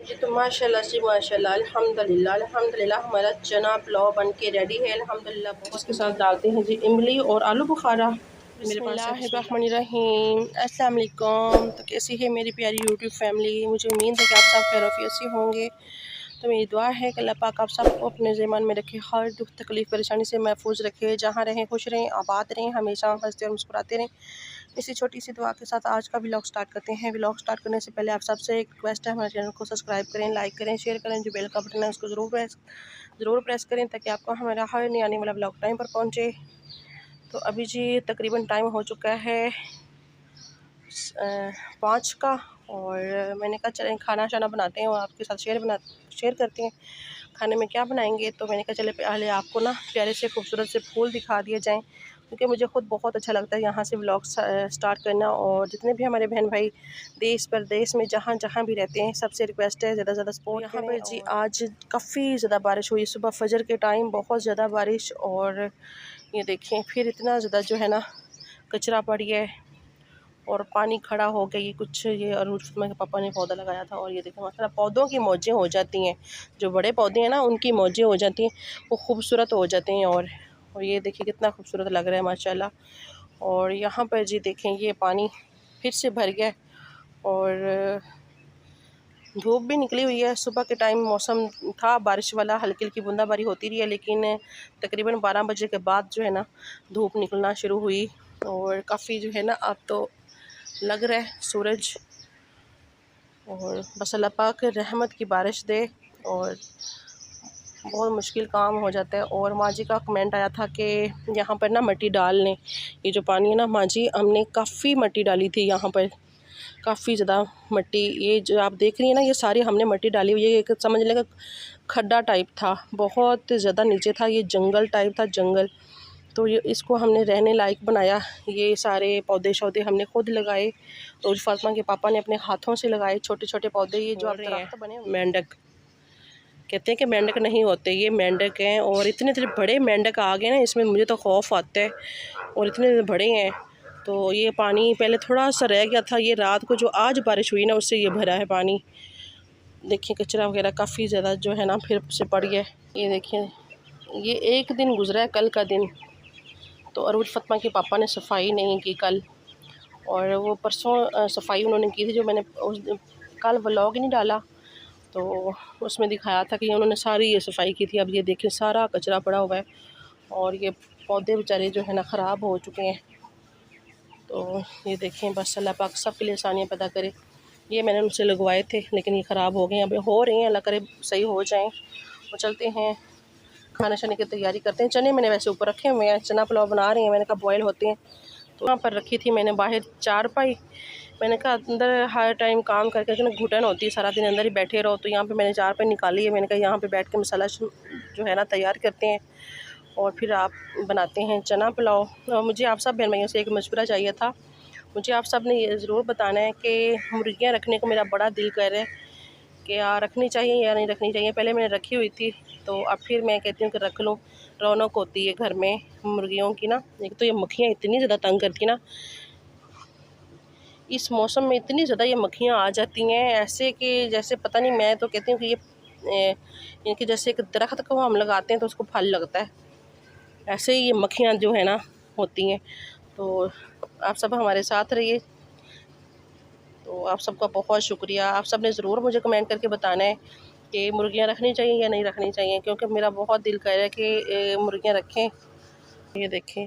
जी तो माशाल्लाह से माशाल्लाह अल्हम्दुलिल्लाह अल्हम्दुलिल्लाह हमारा चना पुलाव बन के रेडी है अल्हम्दुलिल्लाह। बहुत इसके साथ डालते हैं जी इमली और आलू बुखारा। बिस्मिल्लाहिर्रहमानिर्रहीम। अस्सलाम वालेकुम। तो कैसी है मेरी प्यारी यूट्यूब फैमिली? मुझे उम्मीद है कि आप सब खैरियत से होंगे। तो मेरी दुआ है कि अल्लाह पाक आप सबको अपने ज़ेमान में रखे, हर दुख तकलीफ़ परेशानी से महफूज रखे, जहाँ रहें खुश रहें, आबाद रहें, हमेशा हंसते और मुस्कुराते रहें। इसी छोटी सी दुआ के साथ आज का व्लॉग स्टार्ट करते हैं। व्लॉग स्टार्ट करने से पहले आप सबसे एक रिक्वेस्ट है, हमारे चैनल को सब्सक्राइब करें, लाइक करें, शेयर करें। जो बेल का बटन है उसको ज़रूर प्रेस करें ताकि आपको हमारा हर नया आने वाला व्लॉग टाइम पर पहुँचे। तो अभी जी तकरीबन टाइम हो चुका है 5 का, और मैंने कहा चलें खाना शाना बनाते हैं और आपके साथ शेयर करते हैं खाने में क्या बनाएंगे। तो मैंने कहा चले पहले आपको ना प्यारे से खूबसूरत से फूल दिखा दिए जाएं, क्योंकि मुझे ख़ुद बहुत अच्छा लगता है यहाँ से व्लॉग स्टार्ट करना। और जितने भी हमारे बहन भाई देश परदेश में जहाँ जहाँ भी रहते हैं, सबसे रिक्वेस्ट है ज़्यादा से ज़्यादा सपोर्ट करें। यहाँ पर जी आज काफ़ी ज़्यादा बारिश हुई, सुबह फजर के टाइम बहुत ज़्यादा बारिश। और ये देखें फिर इतना ज़्यादा जो है ना कचरा पड़ गया है और पानी खड़ा हो गया। ये कुछ ये अरूज फतमा के पापा ने पौधा लगाया था, और ये देखें माशाल्लाह पौधों की मौजें हो जाती हैं। जो बड़े पौधे हैं ना उनकी मौजें हो जाती हैं, वो खूबसूरत हो जाते हैं। और ये देखिए कितना खूबसूरत लग रहा है माशाल्लाह। और यहाँ पर जी देखें ये पानी फिर से भर गया और धूप भी निकली हुई है। सुबह के टाइम मौसम था बारिश वाला, हल्की हल्की बूंदाबांदी होती रही है, लेकिन तकरीबन 12 बजे के बाद जो है ना धूप निकलना शुरू हुई। और काफ़ी जो है ना अब तो लग रहा है सूरज, और बस अल्लाह पाक रहमत की बारिश दे और बहुत मुश्किल काम हो जाता है। और माँ जी का कमेंट आया था कि यहाँ पर ना मिट्टी डाल लें, ये जो पानी है ना माँ जी हमने काफ़ी मिट्टी डाली थी यहाँ पर, काफ़ी ज़्यादा मिट्टी। ये जो आप देख रही हैं ना ये सारी हमने मिट्टी डाली हुई है। एक समझ लें खड्डा टाइप था, बहुत ज़्यादा नीचे था, ये जंगल टाइप था जंगल। तो ये इसको हमने रहने लायक बनाया। ये सारे पौधे शौधे हमने खुद लगाए, रोज फातिमा के पापा ने अपने हाथों से लगाए छोटे छोटे पौधे। ये जो आप दरख्त बने मेंढक कहते हैं कि मेंढक नहीं होते, ये मेंढक हैं। और इतने इतने बड़े मेंढक आ गए ना इसमें, मुझे तो खौफ आता है, और इतने बड़े हैं। तो ये पानी पहले थोड़ा सा रह गया था, ये रात को जो आज बारिश हुई ना उससे ये भरा है पानी। देखिए कचरा वगैरह काफ़ी ज़्यादा जो है ना फिर से पड़ गया। ये देखिए ये एक दिन गुजरा है, कल का दिन। तो अरूज फतमा के पापा ने सफाई नहीं की कल, और वो परसों सफाई उन्होंने की थी। जो मैंने उस कल व्लॉग नहीं डाला तो उसमें दिखाया था कि उन्होंने सारी ये सफाई की थी। अब ये देखिए सारा कचरा पड़ा हुआ है, और ये पौधे बेचारे जो है ना ख़राब हो चुके हैं। तो ये देखें बस अल्लाह पाक सब के लिए आसानियाँ पैदा करे। ये मैंने उनसे लगवाए थे लेकिन ये ख़राब हो गए हैं, अभी हो रहे हैं, अल्लाह करे सही हो जाएं। तो चलते हैं खाना शाने की तैयारी करते हैं। चने मैंने वैसे ऊपर रखे हुए हैं, चना पुलाव बना रहे हैं, मैंने कहा बॉयल होते हैं। तो वहाँ पर रखी थी मैंने बाहर चारपाई। मैंने कहा अंदर हर टाइम काम करके ना घुटन होती है, सारा दिन अंदर ही बैठे रहो। तो यहाँ पे मैंने चारपाई निकाली है, मैंने कहा यहाँ पे बैठ के मसाला जो है ना तैयार करते हैं और फिर आप बनाते हैं चना पुलाव। और मुझे आप सब बहन भाइयों से एक मशवरा चाहिए था। मुझे आप सब ने ये ज़रूर बताना है कि मुर्गियाँ रखने को मेरा बड़ा दिल कर रहा है कि रखनी चाहिए या नहीं रखनी चाहिए। पहले मैंने रखी हुई थी, तो अब फिर मैं कहती हूँ कि रख लूँ, रौनक होती है घर में मुर्गियों की ना। एक तो ये मक्खियाँ इतनी ज़्यादा तंग करती ना, इस मौसम में इतनी ज़्यादा ये मक्खियाँ आ जाती हैं ऐसे कि जैसे पता नहीं। मैं तो कहती हूँ कि ये इनकी जैसे एक दरख्त को हम लगाते हैं तो उसको फल लगता है, ऐसे ही ये मक्खियाँ जो है ना होती हैं। तो आप सब हमारे साथ रहिए। तो आप सबका बहुत शुक्रिया। आप सब ने ज़रूर मुझे कमेंट करके बताना है कि मुर्गियाँ रखनी चाहिए या नहीं रखनी चाहिए, क्योंकि मेरा बहुत दिल कर रहा है कि मुर्गियाँ रखें। ये देखें,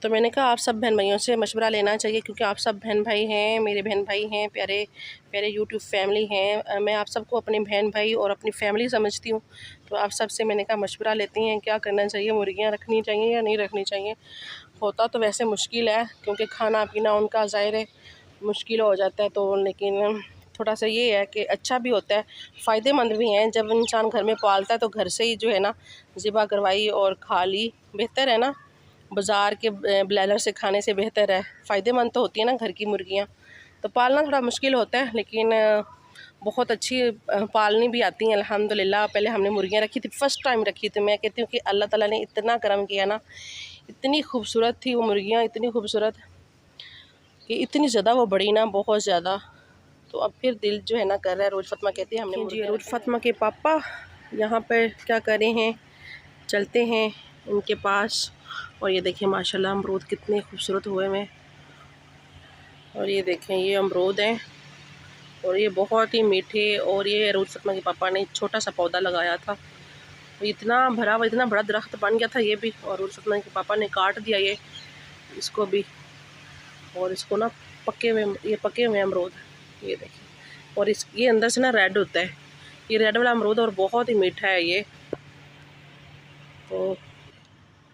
तो मैंने कहा आप सब बहन भाइयों से मशवरा लेना चाहिए, क्योंकि आप सब बहन भाई हैं, मेरे बहन भाई हैं, प्यारे प्यारे यूट्यूब फैमिली हैं। मैं आप सबको अपने बहन भाई और अपनी फैमिली समझती हूँ। तो आप सब से मैंने कहा मशवरा लेती हैं क्या करना चाहिए, मुर्गियाँ रखनी चाहिए या नहीं रखनी चाहिए। होता तो वैसे मुश्किल है, क्योंकि खाना पीना उनका ज़ाहिर है मुश्किल हो जाता है। तो लेकिन थोड़ा सा ये है कि अच्छा भी होता है, फ़ायदेमंद भी हैं। जब इंसान घर में पालता है तो घर से ही जो है ना ज़िबा करवाई और खा ली, बेहतर है ना। बाज़ार के ब्लैलर से खाने से बेहतर है। फ़ायदेमंद तो होती है ना घर की मुर्गियाँ। तो पालना थोड़ा मुश्किल होता है, लेकिन बहुत अच्छी पालनी भी आती हैं अल्हम्दुलिल्लाह। पहले हमने मुर्गियाँ रखी थी, फ़र्स्ट टाइम रखी थी। मैं कहती हूँ कि अल्लाह ताला ने इतना करम किया ना, इतनी खूबसूरत थी वो मुर्गियाँ, इतनी खूबसूरत कि इतनी ज़्यादा वो बड़ी ना, बहुत ज़्यादा। तो अब फिर दिल जो है ना कर रहा है। रोज फतमा कहती है हमने जी रोज फतमा के पापा यहाँ पर क्या कर रहे हैं, चलते हैं इनके पास। और ये देखें माशाल्लाह अमरूद कितने खूबसूरत हुए हैं। और ये देखें ये अमरूद हैं और ये बहुत ही मीठे। और ये रोज फतमा के पापा ने छोटा सा पौधा लगाया था, इतना भरा हुआ, इतना बड़ा दरख्त बन गया था ये भी। और रोज फतमा के पापा ने काट दिया ये इसको भी। और इसको ना ये पके हुए अमरूद, ये देखिए। और ये अंदर से ना रेड होता है, ये रेड वाला अमरूद, और बहुत ही मीठा है ये। तो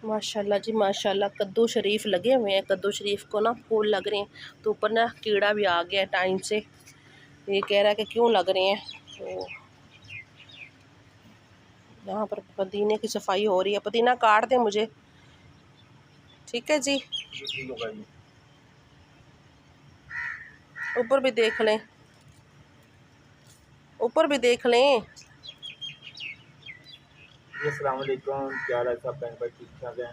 माशाल्लाह जी माशाल्लाह कद्दू शरीफ लगे हुए हैं। कद्दू शरीफ को ना फूल लग रहे हैं, तो ऊपर ना कीड़ा भी आ गया है टाइम से। ये कह रहा है कि क्यों लग रहे हैं। तो यहाँ पर पुदीने की सफाई हो रही है। पुदीना काट दें मुझे, ठीक है जी। ऊपर भी देख लें, ऊपर भी देख लें। अस्सलाम वालेकुम, क्या हाल है सब बहन भाई, ठीक ठाक हैं?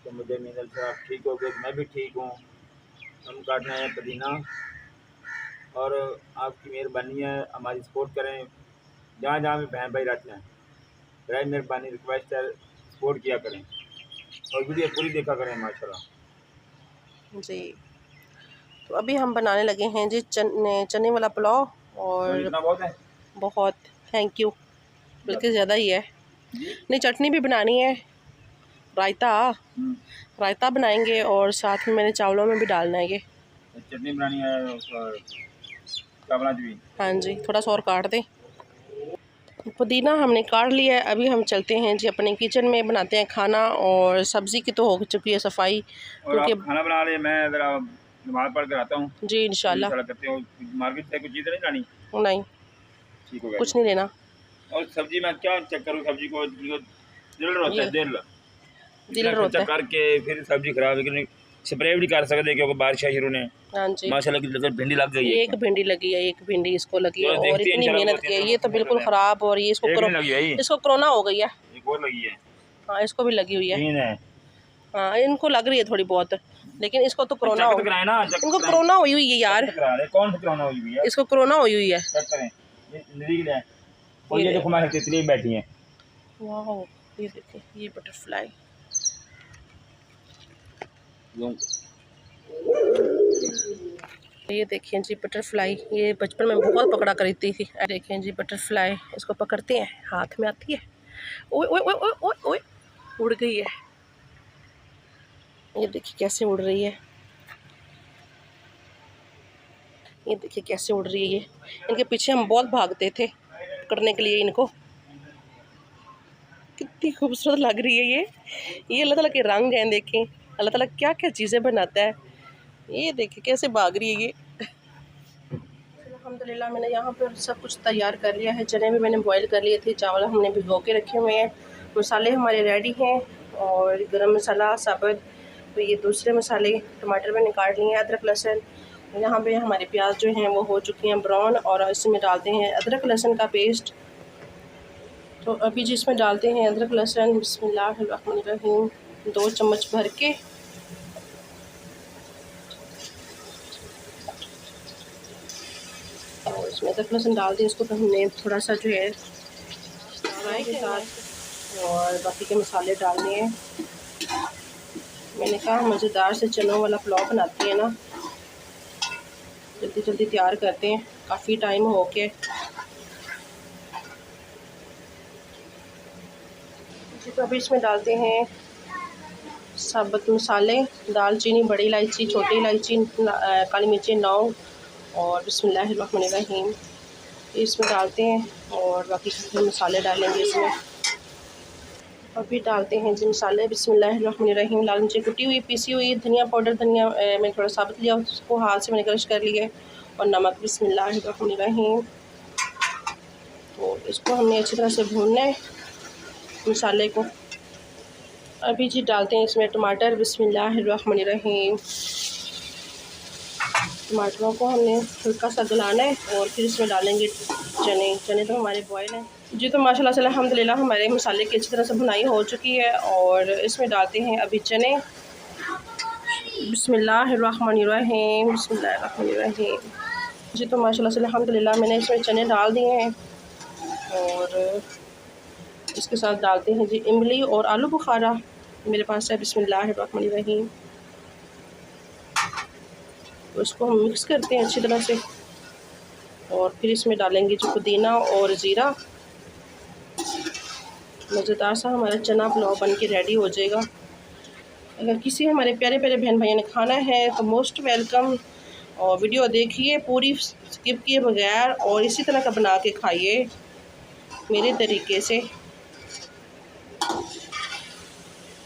तो मुझे मिनल से आप ठीक हो गए, मैं भी ठीक हूँ। हम काटना है पुदीना और आपकी मेहरबानी है, हमारी सपोर्ट करें जहाँ जहाँ भी बहन भाई रहते हैं। बड़ी मेहरबानी रिक्वेस्ट है, सपोर्ट किया करें और वीडियो पूरी देखा करें माशाल्लाह जी। तो अभी हम बनाने लगे हैं जी चने वाला पुलाव। और इतना बहुत है, बहुत थैंक यू, बल्कि ज़्यादा ही है। नहीं चटनी भी बनानी है, रायता बनाएंगे और साथ में मैंने चावलों में भी डालना है ये चटनी बनानी है चावल भी। हाँ जी, थोड़ा सा और काट दें। पुदीना हमने काट लिया है। अभी हम चलते हैं जी अपने किचन में, बनाते हैं खाना। और सब्ज़ी की तो हो चुकी है सफाई, क्योंकि खाना बना ले। मैं ज़रा नमाज़ पढ़ कर आता हूँ जी इंशाल्लाह। करते हो मार्केट से कुछ चीज़ नहीं लानी? नहीं, ठीक हो गया, कुछ नहीं लेना। और सब्जी में क्या चेक करूँ, सब्जी को दिल होता है, दिल होता है करके फिर सब्जी खराब, लेकिन स्प्रे भी कर सकते क्योंकि बारिश है शुरू ने। हाँ जी, माशाल्लाह की भिंडी लग गई है। एक भिंडी लगी है, एक भिंडी इसको लगी है। और इतनी मेहनत की है, ये तो बिल्कुल ख़राब। और ये इसको कोरोना हो गई है। एक और लगी है, हाँ इसको भी लगी हुई है। हाँ इनको लग रही है थोड़ी बहुत, लेकिन इसको तो कोरोना हो, इनको कोरोना हुई हुई है यार। कौन सी कोरोना हुई है? इसको कोरोना हुई हुई है। ये देखो हमारे तितली बैठी हैं। वाह ये देखिए, ये बटरफ्लाई, ये देखिए जी बटरफ्लाई। ये बचपन में बहुत पकड़ा करती थी। देखें जी बटरफ्लाई, इसको पकड़ते हैं, हाथ में आती है। ओए ओए ओए ओए ओए ओए, उड़ गई है। ये देखिए कैसे उड़ रही है, ये देखिए कैसे उड़ रही है। ये इनके पीछे हम बहुत भागते थे पकड़ने के लिए इनको। कितनी खूबसूरत लग रही है ये अल्लाह ताला के रंग हैं। देखें अल्लाह ताला क्या क्या चीज़ें बनाता है। ये देखिए कैसे भाग रही है ये। अल्हम्दुलिल्लाह मैंने यहाँ पर सब कुछ तैयार कर लिया है। चने भी मैंने बॉईल कर लिए थे, चावल हमने भिगो के रखे हुए हैं, मसाले हमारे रेडी हैं। और गरम मसाला साबुत, तो ये दूसरे मसाले, टमाटर मैंने काट लिए हैं, अदरक लहसुन। यहाँ पे हमारे प्याज जो हैं वो हो चुकी हैं ब्राउन। और इसमें डालते हैं अदरक लहसुन का पेस्ट। तो अभी जिसमें डालते हैं अदरक लहसुन, बिस्मिल्लाहिर्रहमानिर्रहीम, 2 चम्मच भर के। और इसमें अदरक लहसुन डाल दिए, इसको तो हमने थोड़ा सा जो है फ्राई के साथ और बाकी के मसाले डालने हैं। मैंने कहा मज़ेदार से चनों वाला पुलाव बनाती है ना, जल्दी जल्दी तैयार करते हैं, काफ़ी टाइम हो के। तो अभी इसमें डालते हैं साबुत मसाले, दालचीनी, बड़ी इलायची, छोटी इलायची, काली मिर्ची, लौंग और बिस्मिल्लाहिर्रहमानिर्रहीम इसमें डालते हैं। और बाकी के मसाले डालेंगे इसमें। अभी डालते हैं जी मसाले, बिस्मिल्लाहिर्रहमानिर्रहीम। लाल मिर्ची कुटी हुई, पीसी हुई, धनिया पाउडर, धनिया मैंने थोड़ा साबुत लिया, उसको हाथ से मैंने क्रश कर लिया। और नमक, बिस्मिल्लाहिर्रहमानिर्रहीम। तो इसको हमने अच्छी तरह से भूनना है मसाले को। अभी जी डालते हैं इसमें टमाटर, बिस्मिल्लाहिर्रहमानिर्रहीम। टमाटरों को हमने हल्का सा गलाना है और फिर इसमें डालेंगे चने तो हमारे बॉयल हैं जी। तो माशाल्लाह से अल्हम्दुलिल्लाह हमारे मसाले की अच्छी तरह से भुनाई हो चुकी है। और इसमें डालते हैं अभी चने, बिस्मिल्लाहिर्रहमानिर्रहीम, बिस्मिल्लाहिर्रहमानिर्रहीम। जी तो माशाल्लाह से अल्हम्दुलिल्लाह मैंने इसमें चने डाल दिए हैं और इसके साथ डालते हैं जी इमली और आलू बुखारा मेरे पास है। बिस्मिल्लाहिर्रहमानिर्रहीम। तो इसको हम मिक्स करते हैं अच्छी तरह से और फिर इसमें डालेंगे जो पुदीना और ज़ीरा। मज़ेदार सा हमारा चना पुलाव बन के रेडी हो जाएगा। अगर किसी हमारे प्यारे प्यारे बहन भाइयों ने खाना है तो मोस्ट वेलकम, और वीडियो देखिए पूरी स्किप किए बगैर और इसी तरह का बना के खाइए मेरे तरीके से।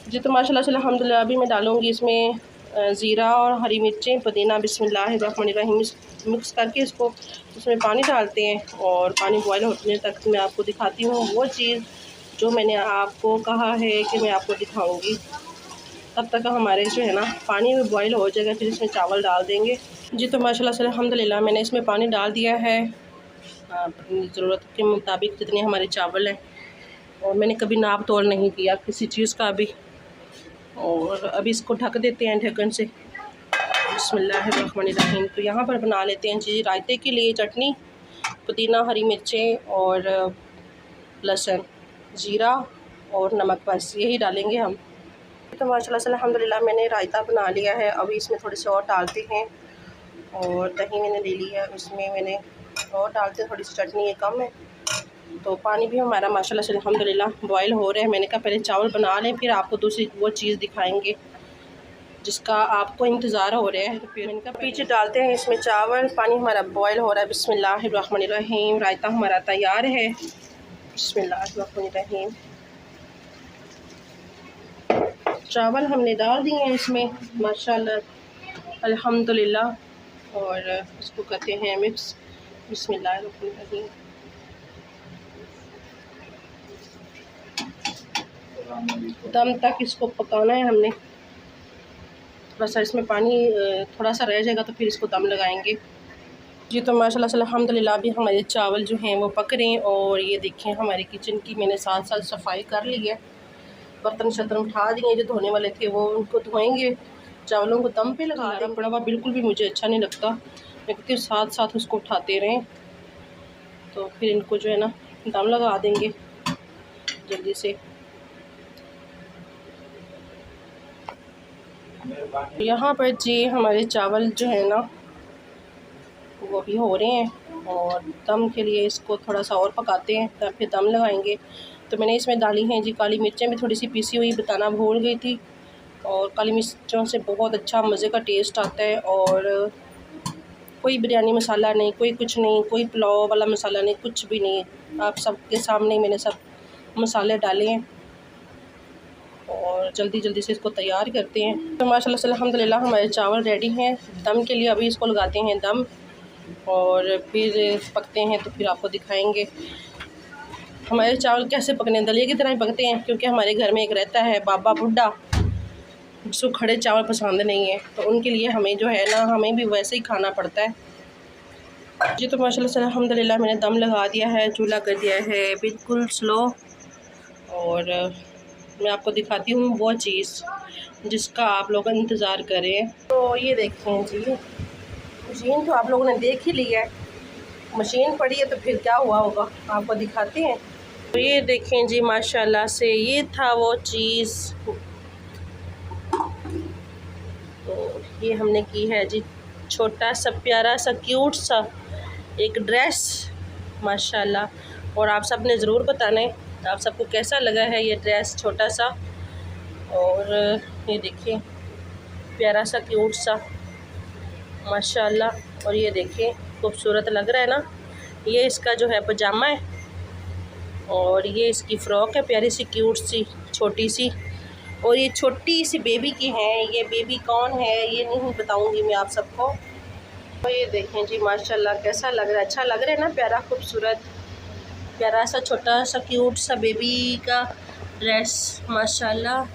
जी तो माशाल्लाह से अल्हम्दुलिल्लाह अभी मैं डालूँगी इसमें ज़ीरा और हरी मिर्चें, पुदीना। बिस्मिल्लाहिर्रहमानिर्रहीम मिक्स करके इसको उसमें पानी डालते हैं और पानी बॉयल होने तक मैं आपको दिखाती हूँ वो चीज़ जो मैंने आपको कहा है कि मैं आपको दिखाऊँगी। तब तक हमारे जो है ना पानी में बॉयल हो जाएगा, फिर इसमें चावल डाल देंगे। जी तो माशाल्लाह से अल्हम्दुलिल्लाह मैंने इसमें पानी डाल दिया है अपनी ज़रूरत के मुताबिक जितने हमारे चावल हैं, और मैंने कभी नाप तोल नहीं किया किसी चीज़ का भी। और अभी इसको ढक देते हैं ढक्कन से। बिस्मिल्लाहिर्रहमानिर्रहीम। तो यहाँ पर बना लेते हैं जी रायते के लिए चटनी। पुदीना, हरी मिर्चें और लहसुन, ज़ीरा और नमक, बस यही डालेंगे हम। तो माशाल्लाह से अल्हम्दुलिल्लाह मैंने रायता बना लिया है। अभी इसमें थोड़े से और डालते हैं और दही मैंने ले ली है, उसमें मैंने और डालते हैं। थोड़ी सी चटनी ये कम है। तो पानी भी हमारा माशाल्लाह से अल्हम्दुलिल्लाह बॉयल हो रहा है। मैंने कहा पहले चावल बना लें फिर आपको दूसरी वो चीज़ दिखाएंगे जिसका आपको इंतज़ार हो रहा है। तो फिर इनका पीछे डालते हैं इसमें चावल। पानी हमारा बॉयल हो रहा है। बिस्मिल्लाहिर्रहमानिर्रहीम। रायता हमारा तैयार है। बिस्मिल्लाहिर्रहमानिर्रहीम। चावल हमने डाल दिए हैं इसमें माशाल्लाह अल्हम्दुलिल्लाह और इसको करते हैं मिक्स। बिस्मिल्लाहिर्रहमानिर्रहीम। दम तक इसको पकाना है हमने। थोड़ा सा इसमें पानी थोड़ा सा रह जाएगा तो फिर इसको दम लगाएंगे। जी तो माशाल्लाह से अल्हम्दुलिल्लाह भी हमारे चावल जो हैं वो पक रहे हैं। और ये देखें हमारे किचन की मैंने साथ साथ सफाई कर ली है। बर्तन शर्तन उठा दिए जो धोने वाले थे वो उनको धोएंगे। चावलों को दम पे लगा दें। पड़ा हुआ बिल्कुल भी मुझे अच्छा नहीं लगता, मैं कहती हूँ साथ साथ उसको उठाते रहें। तो फिर इनको जो है ना दम लगा देंगे जल्दी से। यहाँ पर जी हमारे चावल जो है ना वो भी हो रहे हैं और दम के लिए इसको थोड़ा सा और पकाते हैं तब फिर दम लगाएंगे। तो मैंने इसमें डाली हैं जी काली मिर्चें भी थोड़ी सी पीसी हुई, बताना भूल गई थी। और काली मिर्चों से बहुत अच्छा मज़े का टेस्ट आता है। और कोई बिरयानी मसाला नहीं, कोई कुछ नहीं, कोई पुलाव वाला मसाला नहीं, कुछ भी नहीं। आप सबके सामने मैंने सब मसाले डाले हैं और जल्दी जल्दी से इसको तैयार करते हैं। तो माशाल्लाह से अल्हम्दुलिल्लाह हमारे चावल रेडी हैं दम के लिए। अभी इसको लगाते हैं दम और फिर पकते हैं तो फिर आपको दिखाएंगे हमारे चावल कैसे पकने। दलिया की तरह ही पकते हैं, क्योंकि हमारे घर में एक रहता है बाबा बुड्ढा जिसको खड़े चावल पसंद नहीं है, तो उनके लिए हमें जो है ना हमें भी वैसे ही खाना पड़ता है। जी तो माशाल्लाह से अल्हम्दुलिल्लाह मैंने दम लगा दिया है, चूल्हा कर दिया है बिल्कुल स्लो। और मैं आपको दिखाती हूँ वो चीज़ जिसका आप लोग इंतज़ार करें। तो ये देखें जी मशीन तो आप लोगों ने देख ही ली है, मशीन पड़ी है तो फिर क्या हुआ होगा आपको दिखाते हैं। तो ये देखें जी माशाल्लाह से ये था वो चीज़। तो ये हमने की है जी छोटा सा प्यारा सा क्यूट सा एक ड्रेस माशाल्लाह। और आप सब ने ज़रूर बताना है आप सबको कैसा लगा है ये ड्रेस छोटा सा। और ये देखिए प्यारा सा क्यूट सा माशाल्लाह। और ये देखिए खूबसूरत लग रहा है ना। ये इसका जो है पजामा है और ये इसकी फ़्रॉक है प्यारी सी क्यूट सी छोटी सी। और ये छोटी सी बेबी की है। ये बेबी कौन है ये नहीं बताऊंगी मैं आप सबको। तो ये देखें जी माशाल्लाह कैसा लग रहा है, अच्छा लग रहा है ना, प्यारा खूबसूरत प्यारा सा छोटा सा क्यूट सा बेबी का ड्रेस माशाल्लाह।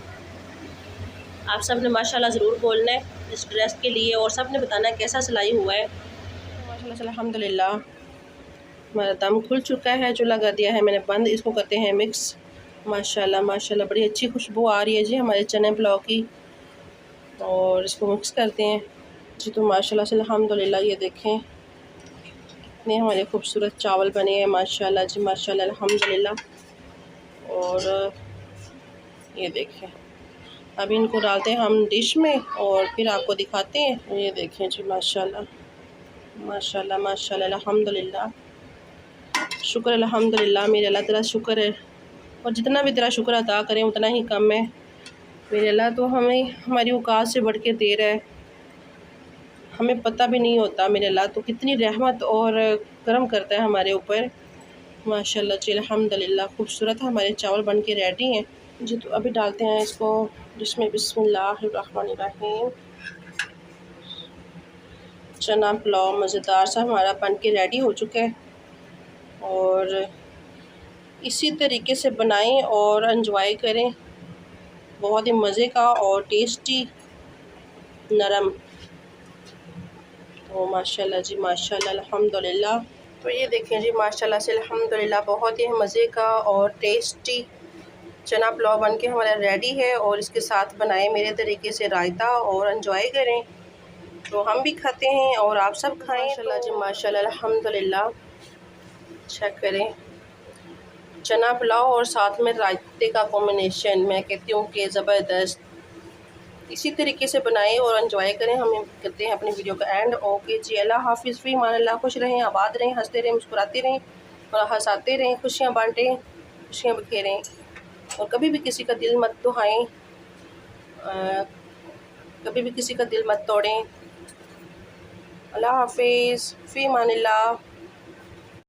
आप सब ने माशाल्लाह ज़रूर बोलना है इस ड्रेस के लिए और सब ने बताना है कैसा सिलाई हुआ है। माशाल्लाह से अल्हम्दुलिल्लाह हमारा दम खुल चुका है, चूल्हा कर दिया है मैंने बंद। इसको करते हैं मिक्स माशाल्लाह माशाल्लाह बड़ी अच्छी खुशबू आ रही है जी हमारे चने पुलाव की। और इसको मिक्स करते हैं जी। तो माशाल्लाह से अल्हम्दुलिल्लाह ये देखें कितने हमारे खूबसूरत चावल बने हैं माशाल्लाह जी माशाल्लाह अल्हम्दुलिल्लाह। और ये देखें, अब इनको डालते हैं हम डिश में और फिर आपको दिखाते हैं। ये देखें जी माशाल्लाह माशाल्लाह माशाल्लाह अल्हम्दुलिल्लाह, शुक्र अल्हम्दुलिल्लाह। मेरे अल्लाह तेरा शुक्र है, और जितना भी तेरा शुक्र अदा करें उतना ही कम है। मेरे अल्लाह तो हमें हमारी औकात से बढ़ के दे रहा है, हमें पता भी नहीं होता। मेरे अल्लाह तो कितनी रहमत और करम करता है हमारे ऊपर माशाल्लाह जी अल्हम्दुलिल्लाह। खूबसूरत हमारे चावल बन के रेडी हैं जी। तो अभी डालते हैं इसको जिसमें बिस्मिल्लाहिर्रहमानिर्रहीम। चना पुलाव मज़ेदार सा हमारा बन के रेडी हो चुका है, और इसी तरीके से बनाएं और एंजॉय करें। बहुत ही मज़े का और टेस्टी नरम। तो माशाल्लाह जी माशाल्लाह अल्हम्दुलिल्लाह। तो ये देखें जी माशाल्लाह से अल्हम्दुलिल्लाह, बहुत ही मज़े का और टेस्टी चना पुलाव बन के हमारा रेडी है। और इसके साथ बनाएं मेरे तरीके से रायता और एंजॉय करें। तो हम भी खाते हैं और आप सब खाएं। माशाल्लाह जी माशाल्लाह अल्हम्दुलिल्लाह। चेक करें, चना पुलाव और साथ में रायते का कॉम्बिनेशन मैं कहती हूँ कि ज़बरदस्त। इसी तरीके से बनाएं और एंजॉय करें। हम करते हैं अपनी वीडियो का एंड। ओके जी, अल्लाह हाफिज़, फ़ी अमान अल्लाह। खुश रहें, आबाद रहें, हंसते रहें, मुस्कुराते रहें और हंसाते रहें, खुशियाँ बांटें, खुशियाँ बखेरें, और कभी भी किसी का दिल मत दुखाएं, कभी भी किसी का दिल मत तोड़ें। अल्लाह हाफिज़, फ़ी अमान अल्लाह।